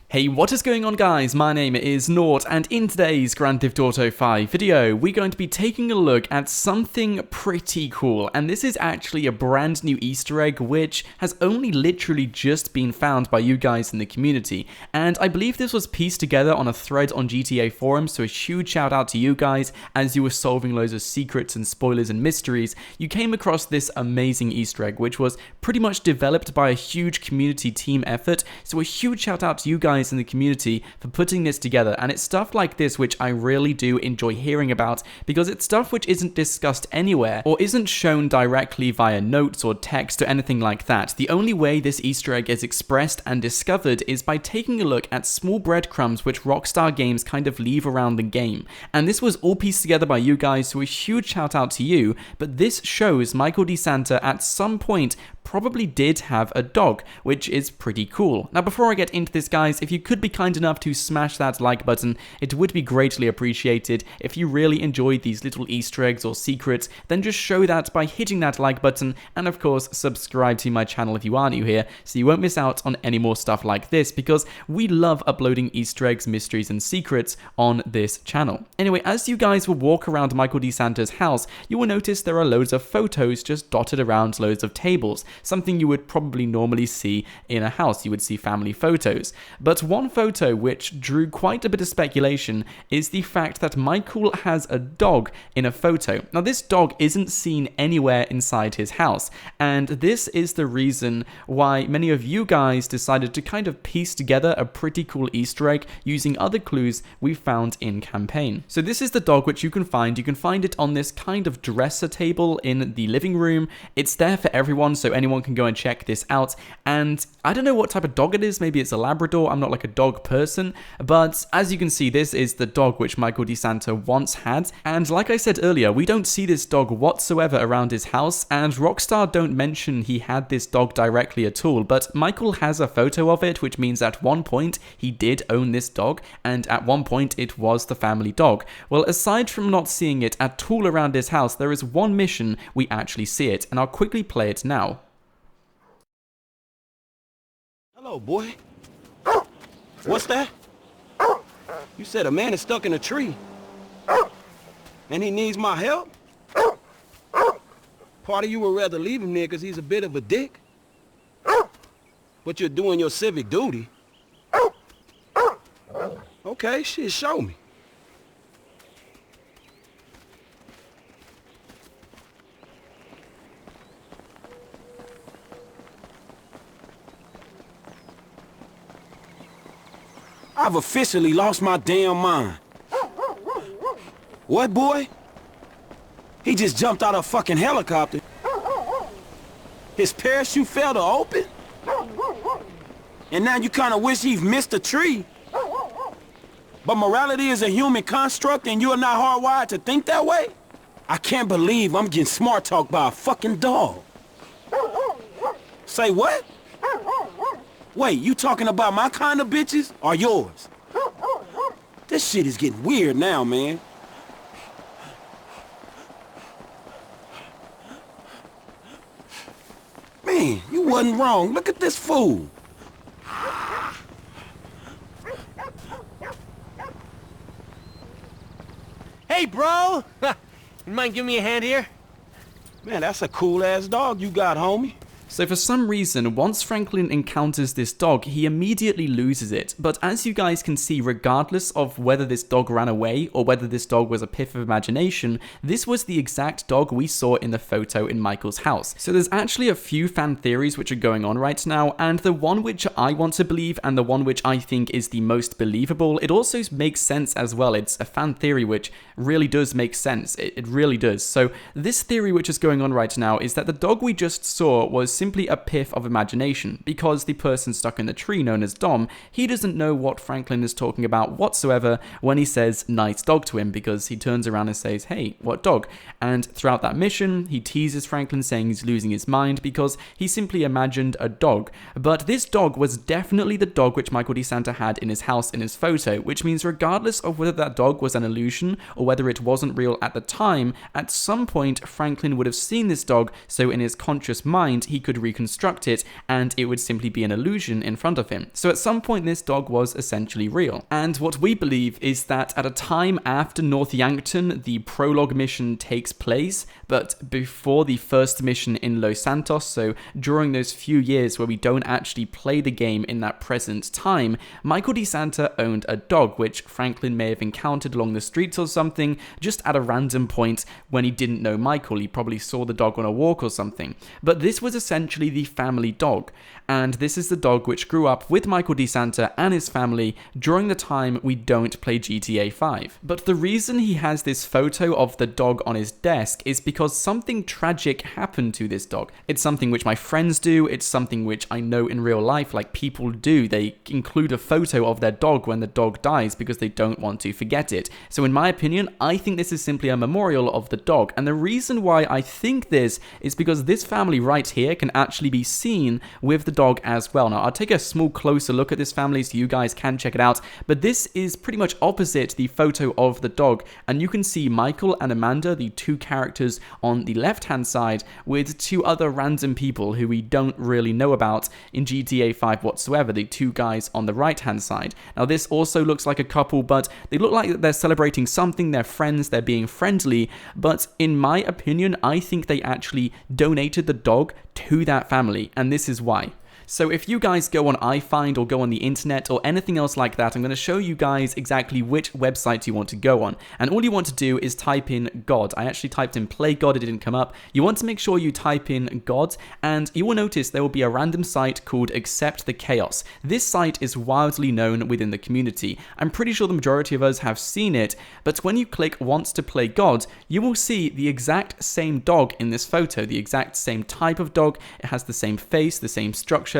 Hey, what is going on guys? My name is Nort, and in today's Grand Theft Auto 5 video, we're going to be taking a look at something pretty cool, and this is actually a brand new Easter egg which has only literally just been found by you guys in the community, and I believe this was pieced together on a thread on GTA forums, so a huge shout out to you guys as you were solving loads of secrets and spoilers and mysteries. You came across this amazing Easter egg which was pretty much developed by a huge community team effort, so a huge shout out to you guys in the community for putting this together. And it's stuff like this which I really do enjoy hearing about, because it's stuff which isn't discussed anywhere or isn't shown directly via notes or text or anything like that. The only way this Easter egg is expressed and discovered is by taking a look at small breadcrumbs which Rockstar Games kind of leave around the game, and this was all pieced together by you guys, so a huge shout out to you. But this shows Michael DeSanta at some point probably did have a dog, which is pretty cool. Now before I get into this guys, if you could be kind enough to smash that like button, it would be greatly appreciated. If you really enjoyed these little Easter eggs or secrets, then just show that by hitting that like button, and of course subscribe to my channel if you are new here, so you won't miss out on any more stuff like this, because we love uploading Easter eggs, mysteries and secrets on this channel. Anyway, as you guys will walk around Michael DeSanta's house, you will notice there are loads of photos just dotted around loads of tables, something you would probably normally see in a house. You would see family photos. But one photo which drew quite a bit of speculation is the fact that Michael has a dog in a photo. Now this dog isn't seen anywhere inside his house, and this is the reason why many of you guys decided to kind of piece together a pretty cool Easter egg using other clues we found in campaign. So this is the dog which you can find. You can find it on this kind of dresser table in the living room. It's there for everyone, so anyone can go and check this out. And I don't know what type of dog it is. Maybe it's a Labrador. I'm not like a dog person, but as you can see, this is the dog which Michael DeSanta once had. And like I said earlier, we don't see this dog whatsoever around his house, and Rockstar don't mention he had this dog directly at all, but Michael has a photo of it, which means at one point he did own this dog, and at one point it was the family dog. Well, aside from not seeing it at all around his house, there is one mission we actually see it, and I'll quickly play it now. Hello, boy. What's that? You said a man is stuck in a tree. And he needs my help? Part of you would rather leave him there because he's a bit of a dick. But you're doing your civic duty. Okay, shit, show me. I've officially lost my damn mind. What, boy? He just jumped out of a fucking helicopter. His parachute fell to open? And now you kind of wish he'd missed a tree. But morality is a human construct and you are not hardwired to think that way? I can't believe I'm getting smart talked by a fucking dog. Say what? Wait, you talking about my kind of bitches or yours? This shit is getting weird now, man. Man, you wasn't wrong. Look at this fool. Hey, bro! You mind giving me a hand here? Man, that's a cool-ass dog you got, homie. So for some reason, once Franklin encounters this dog, he immediately loses it. But as you guys can see, regardless of whether this dog ran away or whether this dog was a piff of imagination, this was the exact dog we saw in the photo in Michael's house. So there's actually a few fan theories which are going on right now, and the one which I want to believe and the one which I think is the most believable, it also makes sense as well. It's a fan theory which really does make sense. It really does. So this theory which is going on right now is that the dog we just saw was simply a piff of imagination, because the person stuck in the tree known as Dom, he doesn't know what Franklin is talking about whatsoever when he says nice dog to him, because he turns around and says, hey, what dog? And throughout that mission, he teases Franklin saying he's losing his mind because he simply imagined a dog. But this dog was definitely the dog which Michael DeSanta had in his house in his photo, which means regardless of whether that dog was an illusion or whether it wasn't real at the time, at some point Franklin would have seen this dog, so in his conscious mind he could reconstruct it and it would simply be an illusion in front of him. So at some point this dog was essentially real. And what we believe is that at a time after North Yankton, the prologue mission takes place, but before the first mission in Los Santos, so during those few years where we don't actually play the game in that present time, Michael DeSanta owned a dog, which Franklin may have encountered along the streets or something, just at a random point when he didn't know Michael. He probably saw the dog on a walk or something. But this was essentially the family dog, and this is the dog which grew up with Michael DeSanta and his family during the time we don't play GTA 5. But the reason he has this photo of the dog on his desk is because something tragic happened to this dog. It's something which my friends do, it's something which I know in real life, like people do. They include a photo of their dog when the dog dies because they don't want to forget it. So in my opinion, I think this is simply a memorial of the dog. And the reason why I think this is because this family right here can actually be seen with the dog as well. Now, I'll take a small closer look at this family so you guys can check it out, but this is pretty much opposite the photo of the dog, and you can see Michael and Amanda, the two characters on the left-hand side, with two other random people who we don't really know about in GTA 5 whatsoever, the two guys on the right-hand side. Now, this also looks like a couple, but they look like they're celebrating something, they're friends, they're being friendly, but in my opinion, I think they actually donated the dog to that family, and this is why. So if you guys go on iFind or go on the internet or anything else like that, I'm going to show you guys exactly which website you want to go on. And all you want to do is type in God. I actually typed in Play God, it didn't come up. You want to make sure you type in God, and you will notice there will be a random site called Accept the Chaos. This site is wildly known within the community. I'm pretty sure the majority of us have seen it, but when you click Wants to Play God, you will see the exact same dog in this photo, the exact same type of dog. It has the same face, the same structure.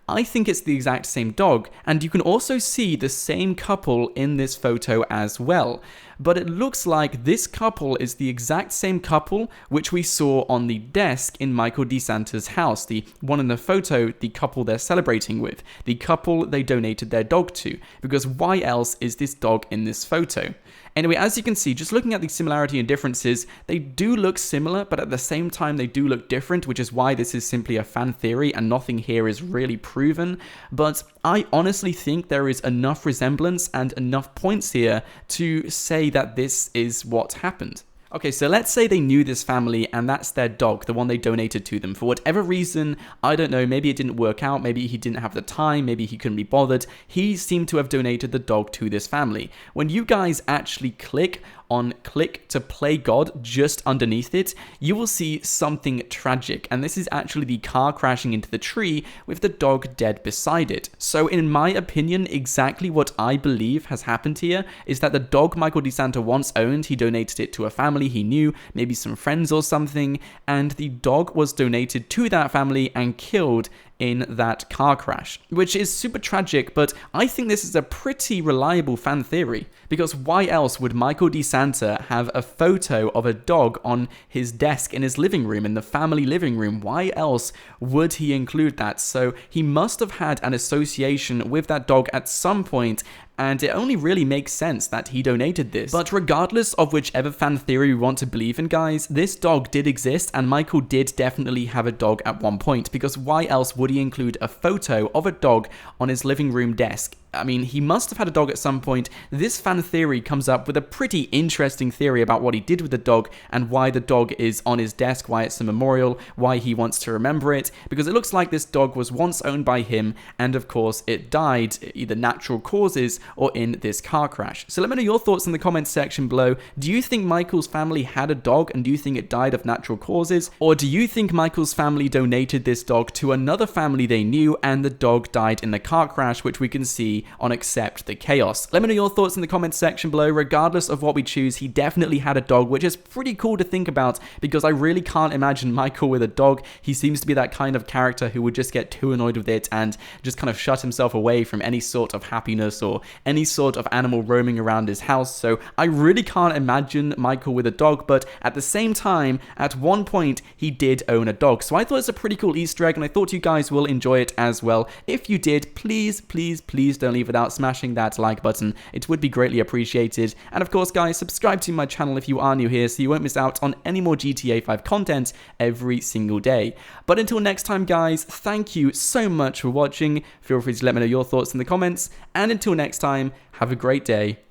I think it's the exact same dog, and you can also see the same couple in this photo as well. But it looks like this couple is the exact same couple which we saw on the desk in Michael DeSanta's house, the one in the photo, the couple they're celebrating with, the couple they donated their dog to, because why else is this dog in this photo? Anyway, as you can see, just looking at the similarity and differences, they do look similar, but at the same time they do look different, which is why this is simply a fan theory and nothing here is really proven. But I honestly think there is enough resemblance and enough points here to say that this is what happened. Okay, so let's say they knew this family and that's their dog, the one they donated to them. For whatever reason, I don't know, maybe it didn't work out, maybe he didn't have the time, maybe he couldn't be bothered. He seemed to have donated the dog to this family. When you guys actually click to play God just underneath it, you will see something tragic, and this is actually the car crashing into the tree with the dog dead beside it. So in my opinion, exactly what I believe has happened here is that the dog Michael DeSanta once owned, he donated it to a family he knew, maybe some friends or something, and the dog was donated to that family and killed in that car crash, which is super tragic, but I think this is a pretty reliable fan theory, because why else would Michael DeSanta have a photo of a dog on his desk in his living room, in the family living room? Why else would he include that? So he must have had an association with that dog at some point, and it only really makes sense that he donated this. But regardless of whichever fan theory we want to believe in, guys, this dog did exist, and Michael did definitely have a dog at one point, because why else would he include a photo of a dog on his living room desk? I mean, he must have had a dog at some point. This fan theory comes up with a pretty interesting theory about what he did with the dog and why the dog is on his desk, why it's a memorial, why he wants to remember it, because it looks like this dog was once owned by him, and of course it died, either natural causes or in this car crash. So let me know your thoughts in the comments section below. Do you think Michael's family had a dog, and do you think it died of natural causes? Or do you think Michael's family donated this dog to another family they knew, and the dog died in the car crash, which we can see on Accept the Chaos? Let me know your thoughts in the comments section below. Regardless of what we choose, he definitely had a dog, which is pretty cool to think about, because I really can't imagine Michael with a dog. He seems to be that kind of character who would just get too annoyed with it and just kind of shut himself away from any sort of happiness or any sort of animal roaming around his house. So I really can't imagine Michael with a dog, but at the same time, at one point, he did own a dog. So I thought it's a pretty cool Easter egg, and I thought you guys will enjoy it as well. If you did, please, please, please don't leave leave without smashing that like button. It would be greatly appreciated. And of course, guys, subscribe to my channel if you are new here so you won't miss out on any more GTA 5 content every single day. But until next time, guys, thank you so much for watching. Feel free to let me know your thoughts in the comments. And until next time, have a great day.